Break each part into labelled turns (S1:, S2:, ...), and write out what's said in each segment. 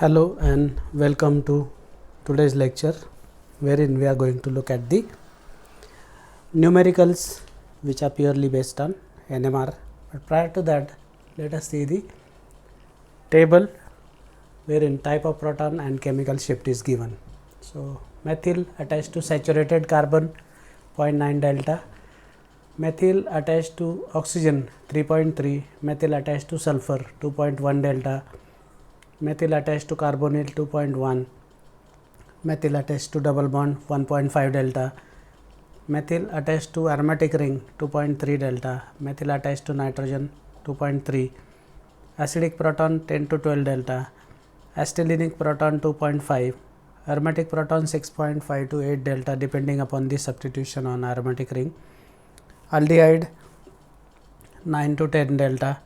S1: Hello and welcome to today's lecture, wherein we are going to look at the numericals which are purely based on NMR. But prior to that, let us see the table wherein type of proton and chemical shift is given. So, methyl attached to saturated carbon 0.9 delta, methyl attached to oxygen 3.3, methyl attached to sulfur 2.1 delta, methyl attached to carbonyl 2.1, methyl attached to double bond 1.5 delta, methyl attached to aromatic ring 2.3 delta, methyl attached to nitrogen 2.3, acidic proton 10 to 12 delta, acetylenic proton 2.5, aromatic proton 6.5 to 8 delta depending upon the substitution on aromatic ring, aldehyde 9 to 10 delta,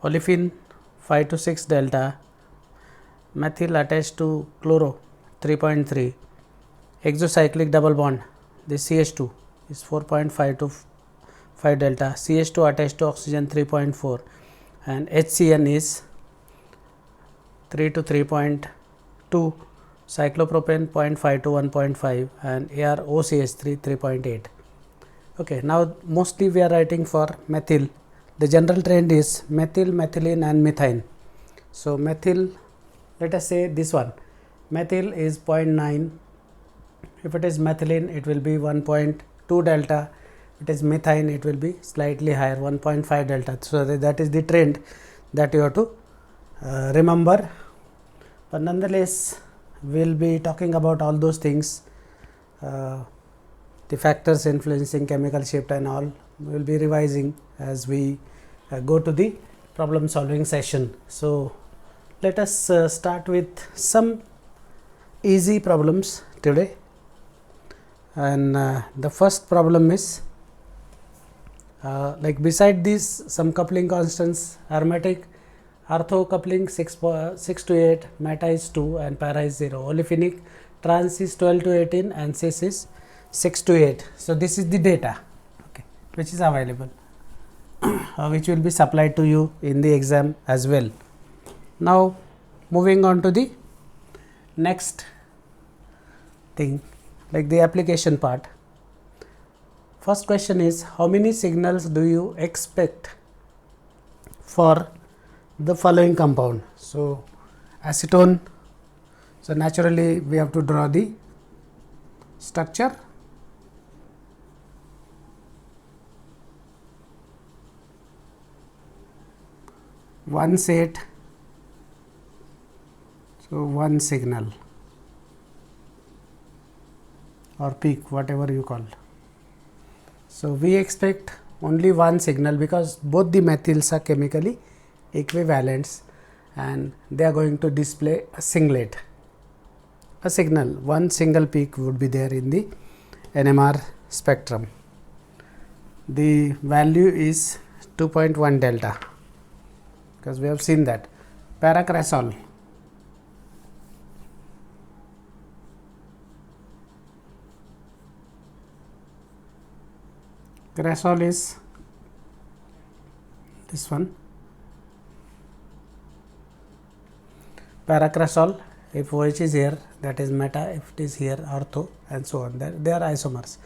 S1: olefin 5 to 6 delta, methyl attached to chloro 3.3, exocyclic double bond, this CH2 is 4.5 to 5 delta, CH2 attached to oxygen 3.4 and HCN is 3 to 3.2, cyclopropane 0.5 to 1.5 and ArOCH3 3.8. Okay, now mostly we are writing for methyl. The general trend is methyl, methylene and methane. So, methyl, let us say this one, methyl is 0.9, if it is methylene it will be 1.2 delta, if it is methane it will be slightly higher 1.5 delta. So, that is the trend that you have to remember, but nonetheless we will be talking about all those things, the factors influencing chemical shift and all we will be revising as we go to the problem solving session. So, let us start with some easy problems today, and the first problem is like beside these some coupling constants, aromatic ortho coupling 6 to 8, meta is 2 and para is 0, olefinic trans is 12 to 18 and cis is 6 to 8. So, this is the data, okay, which is available which will be supplied to you in the exam as well. Now, moving on to the next thing, like the application part. First question is, how many signals do you expect for the following compound? So, acetone. So, naturally we have to draw the structure. One set, so one signal or peak, whatever you call. So, we expect only one signal because both the methyls are chemically equivalents and they are going to display a singlet, a signal, one single peak would be there in the NMR spectrum. The value is 2.1 delta because we have seen that. Paracrasol, crasol is this one, paracrasol, if OH is here that is meta, if it is here ortho and so on, they are isomers.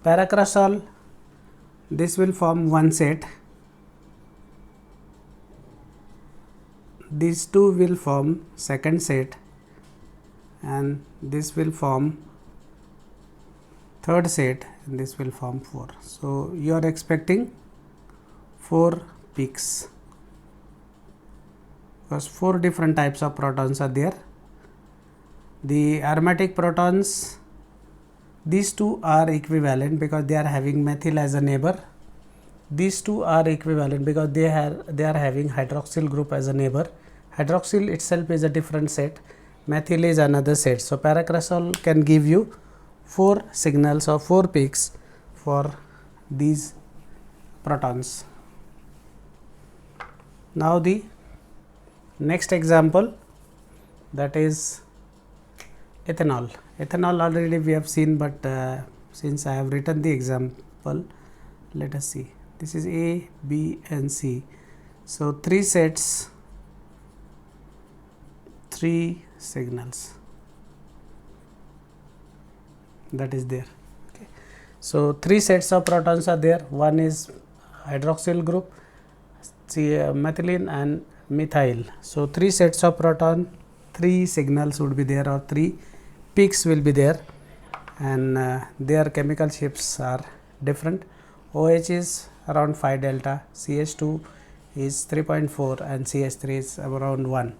S1: Paracrasol, this will form one set, these two will form second set and this will form third set and this will form 4. So, you are expecting 4 peaks because 4 different types of protons are there. The aromatic protons, these two are equivalent because they are having methyl as a neighbor. These two are equivalent because they are having hydroxyl group as a neighbor. Hydroxyl itself is a different set, methyl is another set. So, paracrasol can give you 4 signals or 4 peaks for these protons. Now, the next example, that is ethanol. Ethanol already we have seen, but since I have written the example, let us see. This is A, B and C. So, 3 3 signals that is there. Okay. So 3 sets of protons are there. One is hydroxyl group, methylene and methyl. So 3 sets of proton, 3 signals would be there, or 3 peaks will be there, and their chemical shapes are different. OH is around 5 delta, CH2 is 3.4 and CH3 is around 1.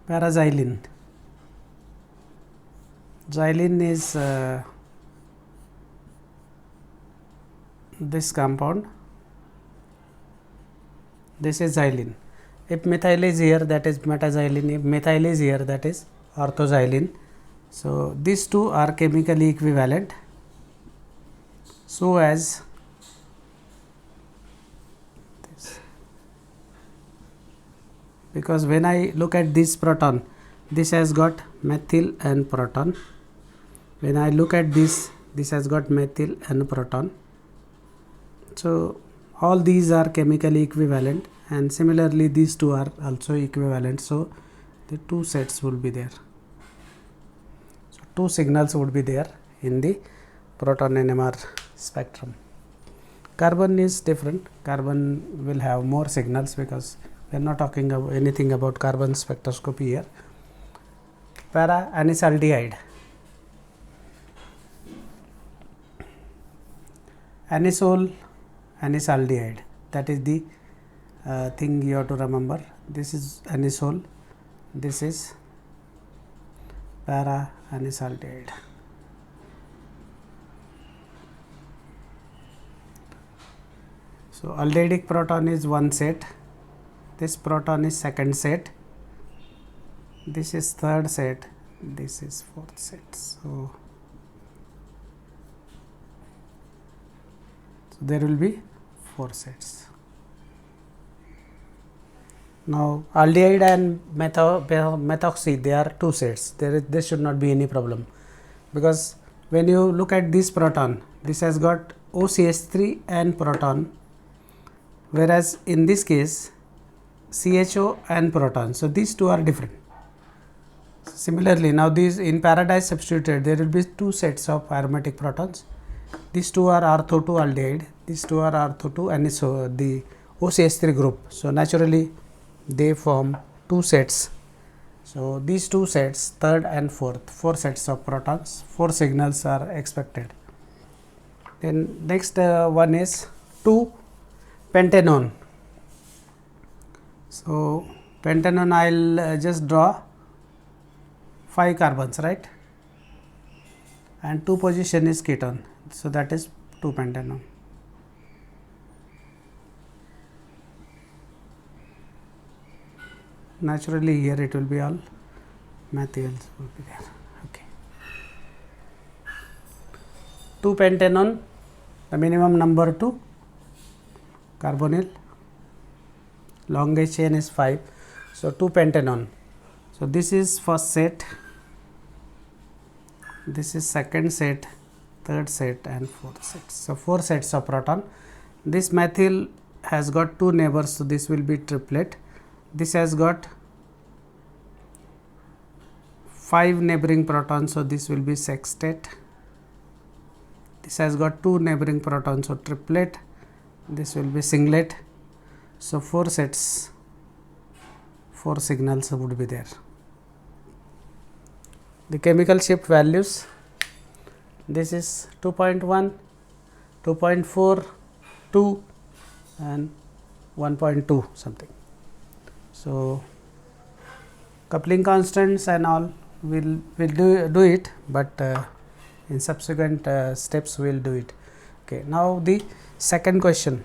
S1: Paraxylene. Xylene is this compound. This is xylene. If methyl is here, that is metaxylene. If methyl is here, that is orthoxylene. So these two are chemically equivalent, so as this. Because when I look at this proton, this has got methyl and proton. When I look at this, this has got methyl and proton. So all these are chemically equivalent, and similarly these two are also equivalent. So the 2 sets will be there. So 2 signals would be there in the proton NMR spectrum. Carbon is different. Carbon will have more signals, because we are not talking about anything about carbon spectroscopy here. Para anisaldehyde. Anisole anisaldehyde, that is the thing you have to remember. This is anisole, this is para anisaldehyde. So aldehydic proton is 1 set, this proton is 2nd set, this is 3rd set, this is 4th set. So there will be 4 sets. Now aldehyde and methoxy, they are 2 sets. There should not be any problem, because when you look at this proton, this has got OCH3 and proton, whereas in this case CHO and proton. So these two are different. Similarly, now these in paradise substituted, there will be 2 sets of aromatic protons. These two are ortho to aldehyde, these two are ortho to aniso, the OCH3 group. So naturally they form 2 sets. So these 2 sets, 3rd and 4th, 4 sets of protons, 4 signals are expected. Then next one is 2-pentanone. So pentanone, I will just draw 5 carbons, right, and 2 position is ketone. So that is 2-pentanone. Naturally here it will be all methyls will be there. Okay. 2-pentanone, the minimum number 2, carbonyl, longest chain is 5. So 2-pentanone. So this is first set, this is second set, third set and fourth set. So 4 sets of proton. This methyl has got 2 neighbors, so this will be triplet. This has got 5 neighboring protons, so this will be sextet. This has got 2 neighboring protons, so triplet. This will be singlet. So 4 sets, 4 signals would be there. The chemical shift values, this is 2.1, 2.4, 2 and 1.2 something. So coupling constants and all will do it, but in subsequent steps we will do it. Okay. Now the second question,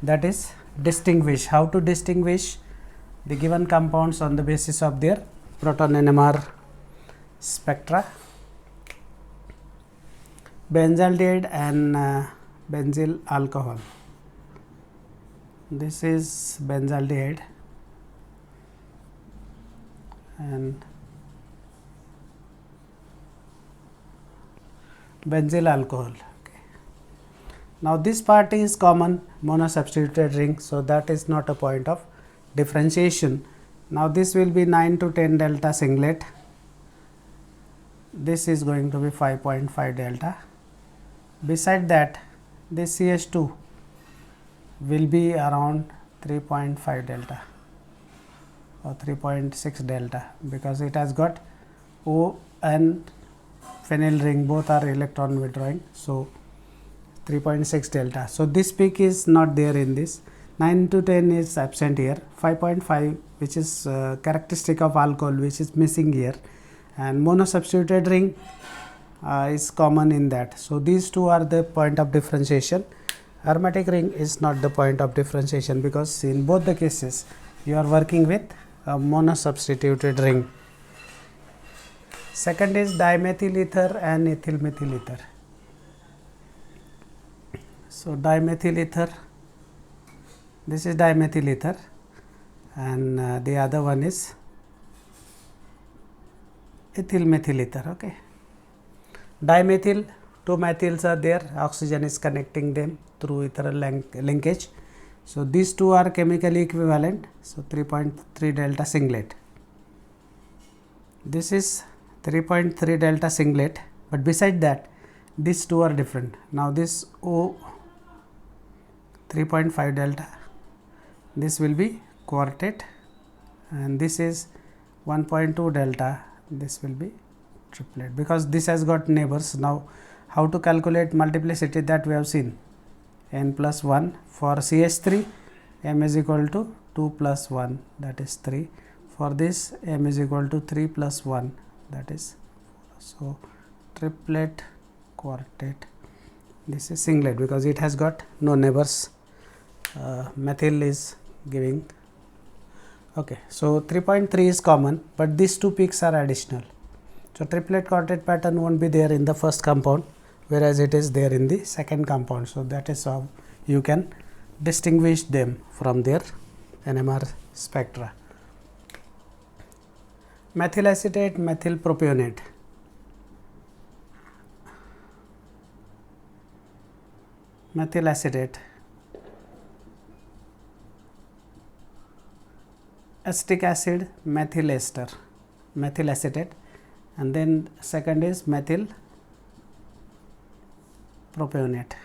S1: that is distinguish. How to distinguish the given compounds on the basis of their proton NMR spectra. Benzaldehyde and benzyl alcohol. This is benzaldehyde and benzyl alcohol. Okay. Now this part is common monosubstituted ring, so that is not a point of differentiation. Now this will be 9 to 10 delta singlet, this is going to be 5.5 delta. Beside that, this CH2 will be around 3.5 delta or 3.6 delta, because it has got O and phenyl ring, both are electron withdrawing. So 3.6 delta. So this peak is not there in this. 9 to 10 is absent here. 5.5, which is characteristic of alcohol, which is missing here, and monosubstituted ring is common in that. So these two are the point of differentiation. Aromatic ring is not the point of differentiation, because in both the cases you are working with a monosubstituted ring. Second is dimethyl ether and ethyl methyl ether. So dimethyl ether, this is dimethyl ether, and the other one is ethyl methyl ether. Okay. Dimethyl, two methyls are there, oxygen is connecting them through ethyl linkage. So these two are chemically equivalent. So 3.3 delta singlet. This is 3.3 delta singlet, but beside that these two are different. Now this O 3.5 delta, this will be quartet, and this is 1.2 delta, this will be triplet, because this has got neighbors. Now how to calculate multiplicity, that we have seen, n plus 1. For CH3, m is equal to 2 plus 1, that is 3. For this, m is equal to 3 plus 1, that is 4. So triplet, quartet, this is singlet, because it has got no neighbors. Methyl is giving. Okay, so 3.3 is common, but these two peaks are additional. So triplet quartet pattern won't be there in the first compound, whereas it is there in the second compound. So that is how you can distinguish them from their NMR spectra. Methyl acetate, methyl propionate. Methyl acetate, acetic acid, methyl ester, methyl acetate, and then second is methyl propionate.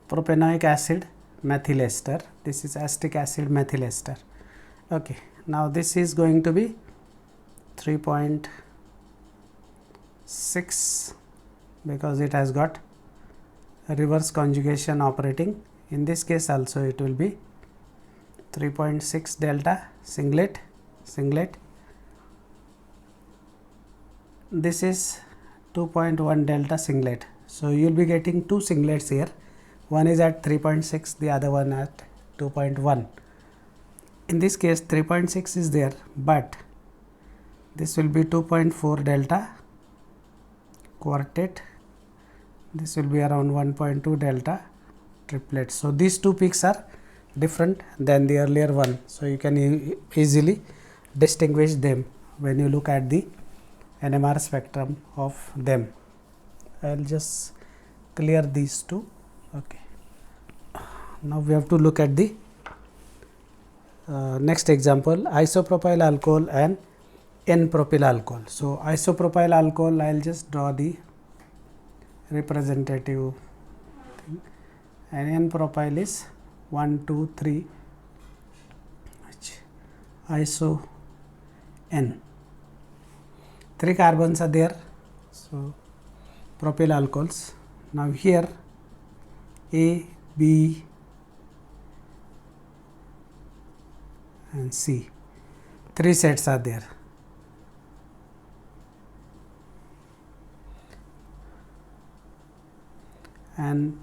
S1: Propanoic acid, methyl ester, this is acetic acid, methyl ester. Okay, now this is going to be 3.6, because it has got reverse conjugation operating. In this case also it will be 3.6 delta singlet. This is 2.1 delta singlet. So you will be getting two singlets here. One is at 3.6, the other one at 2.1. In this case 3.6 is there, but this will be 2.4 delta quartet, this will be around 1.2 delta triplet. So these two peaks are different than the earlier one, so you can easily distinguish them when you look at the NMR spectrum of them. I will just clear these two. Okay. Now we have to look at the next example, isopropyl alcohol and N-propyl alcohol. So isopropyl alcohol, I will just draw the representative thing, and N-propyl is 1, 2, 3, iso N. 3 carbons are there, so propyl alcohols. Now here A, B and C, 3 sets are there. And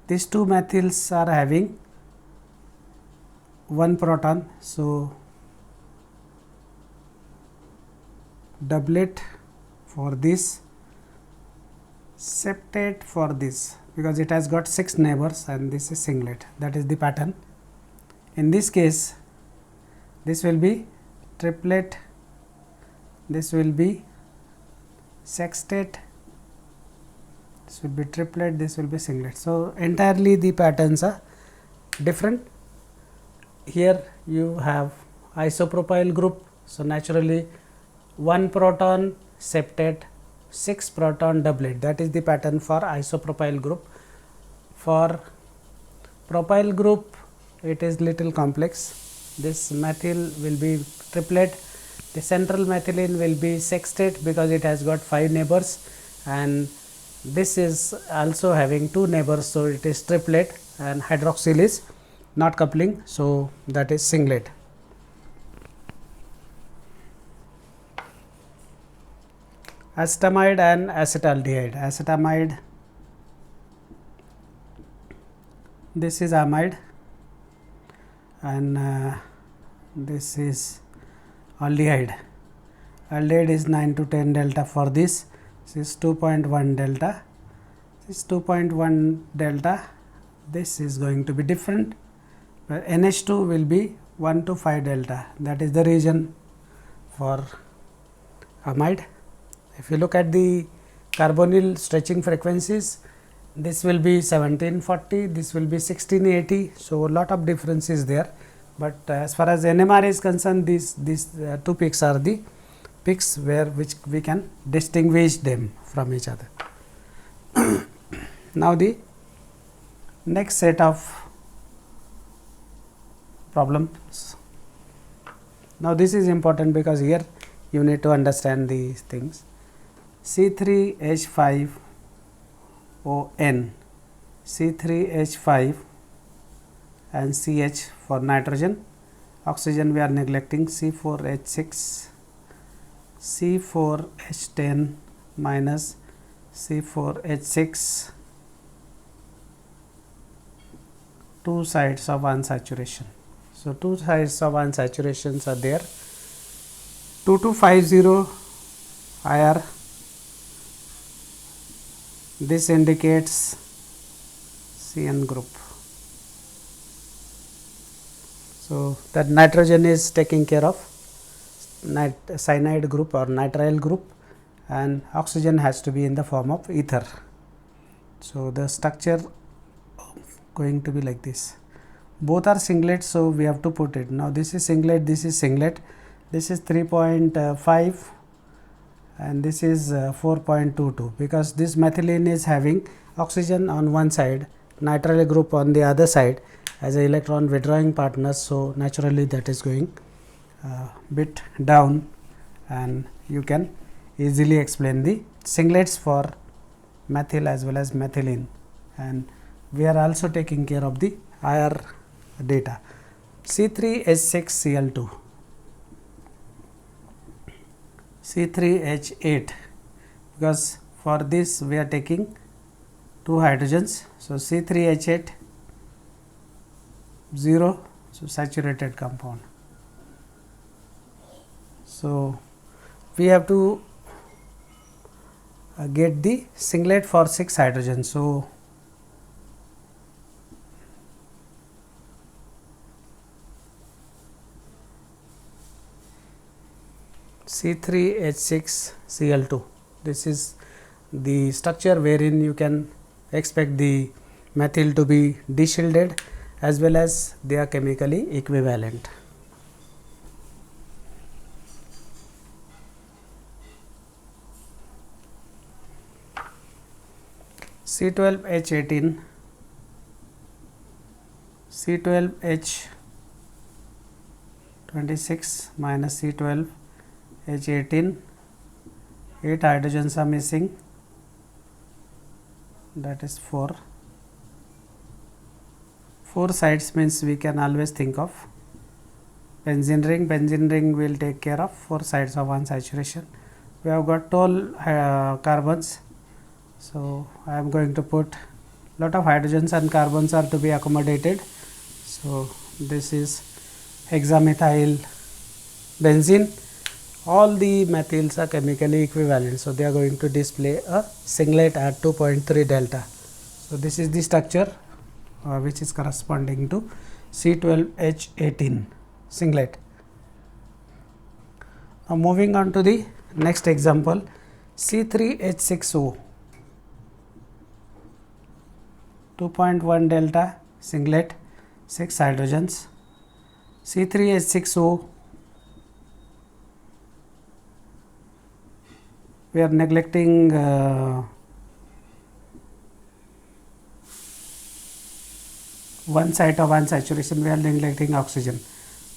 S1: these two methyls are having 1 proton, so doublet for this, septate for this, because it has got 6 neighbors and this is singlet, that is the pattern. In this case this will be triplet, this will be sextate, this will be triplet, this will be singlet. So, entirely the patterns are different. Here you have isopropyl group. So, naturally 1 proton septet, 6 proton doublet, that is the pattern for isopropyl group. For propyl group it is little complex. This methyl will be triplet, the central methylene will be sextet because it has got 5 neighbors, and this is also having 2 neighbors. So, it is triplet, and hydroxyl is not coupling. So, that is singlet. Acetamide and acetaldehyde. Acetamide, this is amide, and this is aldehyde. Aldehyde is 9 to 10 delta for this. This is 2.1 delta. This 2.1 delta. This is going to be different. But NH2 will be 1 to 5 delta. That is the region for amide. If you look at the carbonyl stretching frequencies, this will be 1740, this will be 1680. So, a lot of difference is there, but as far as NMR is concerned, these 2 peaks are the peaks which we can distinguish them from each other. Now, the next set of problems. Now, this is important because here you need to understand these things. C3H5ON, C3H5 and CH for nitrogen, oxygen we are neglecting, C4H6, C4H10 minus C4H6, 2 sides of unsaturation. So, 2 sides of unsaturations are there, 2250 IR. This indicates CN group. So, that nitrogen is taking care of cyanide group or nitrile group, and oxygen has to be in the form of ether. So, the structure going to be like this. Both are singlet, so we have to put it. Now, this is singlet, this is singlet, this is 3.5 and this is 4.22, because this methylene is having oxygen on one side, nitrile group on the other side as a electron withdrawing partners. So, naturally that is going bit down, and you can easily explain the singlets for methyl as well as methylene, and we are also taking care of the IR data. C3H6Cl2, C3H8, because for this we are taking 2 hydrogens. So, C3H8 0, so saturated compound. So, we have to get the singlet for 6 hydrogens. So, C3H6Cl2, this is the structure wherein you can expect the methyl to be deshielded as well as they are chemically equivalent. C12H18, C12H26 minus C12H18, 8 hydrogens are missing, that is 4. 4 sides means we can always think of benzene ring. Benzene ring will take care of 4 sides of unsaturation. We have got 12 carbons. So, I am going to put lot of hydrogens and carbons are to be accommodated. So, this is hexamethyl benzene. All the methyls are chemically equivalent. So, they are going to display a singlet at 2.3 delta. So, this is the structure which is corresponding to C12H18 singlet. Now, moving on to the next example, C3H6O. 2.1 delta singlet, 6 hydrogens, C3H6O. We are neglecting one site of unsaturation, we are neglecting oxygen.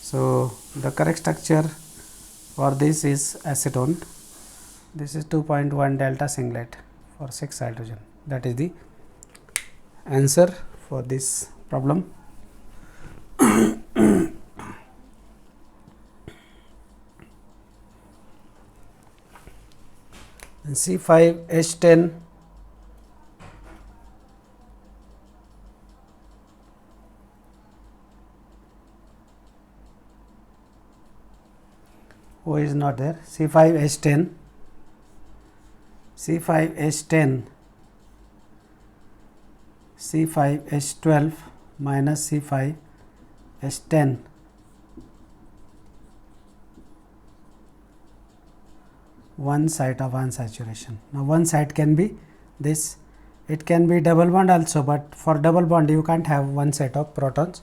S1: So, the correct structure for this is acetone. This is 2.1 delta singlet for 6 hydrogen. That is the answer for this problem. And C5H10 O is not there. C5H10, C5H10, C5H12 minus C5H10. One site of unsaturation. Now, one site can be this, it can be double bond also, but for double bond you can't have one set of protons.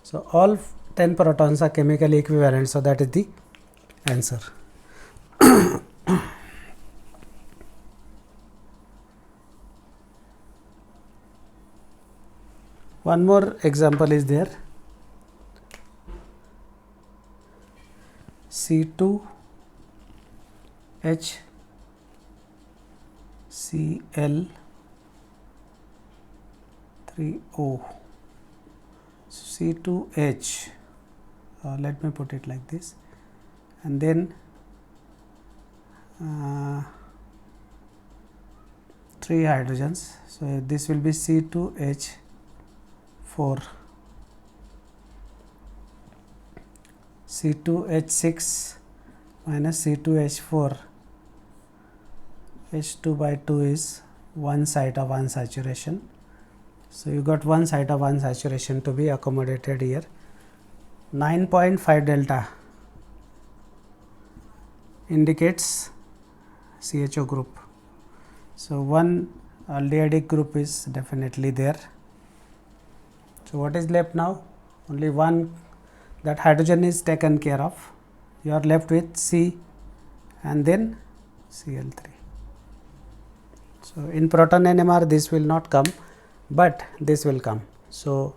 S1: So, all 10 protons are chemically equivalent. So, that is the answer. One more example is there. C2H Cl3O. C2H, let me put it like this, and then 3 hydrogens. So, this will be C2H4, C2H6 minus C2H4, H2 by 2 is one site of unsaturation. So, you got one site of unsaturation to be accommodated here. 9.5 delta indicates CHO group. So, one aldehydic group is definitely there. So, what is left now? Only one, that hydrogen is taken care of. You are left with C and then Cl3. So, in proton NMR this will not come, but this will come. So,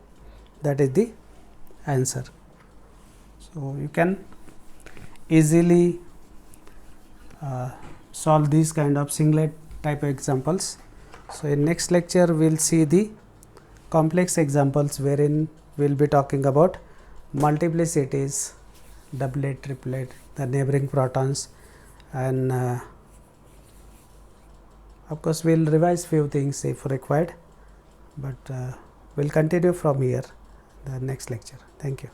S1: that is the answer. So, you can easily solve these kind of singlet type of examples. So, in next lecture we will see the complex examples wherein we will be talking about multiplicities, doublet, triplet, the neighboring protons, and of course, we will revise few things if required, but we will continue from here the next lecture. Thank you.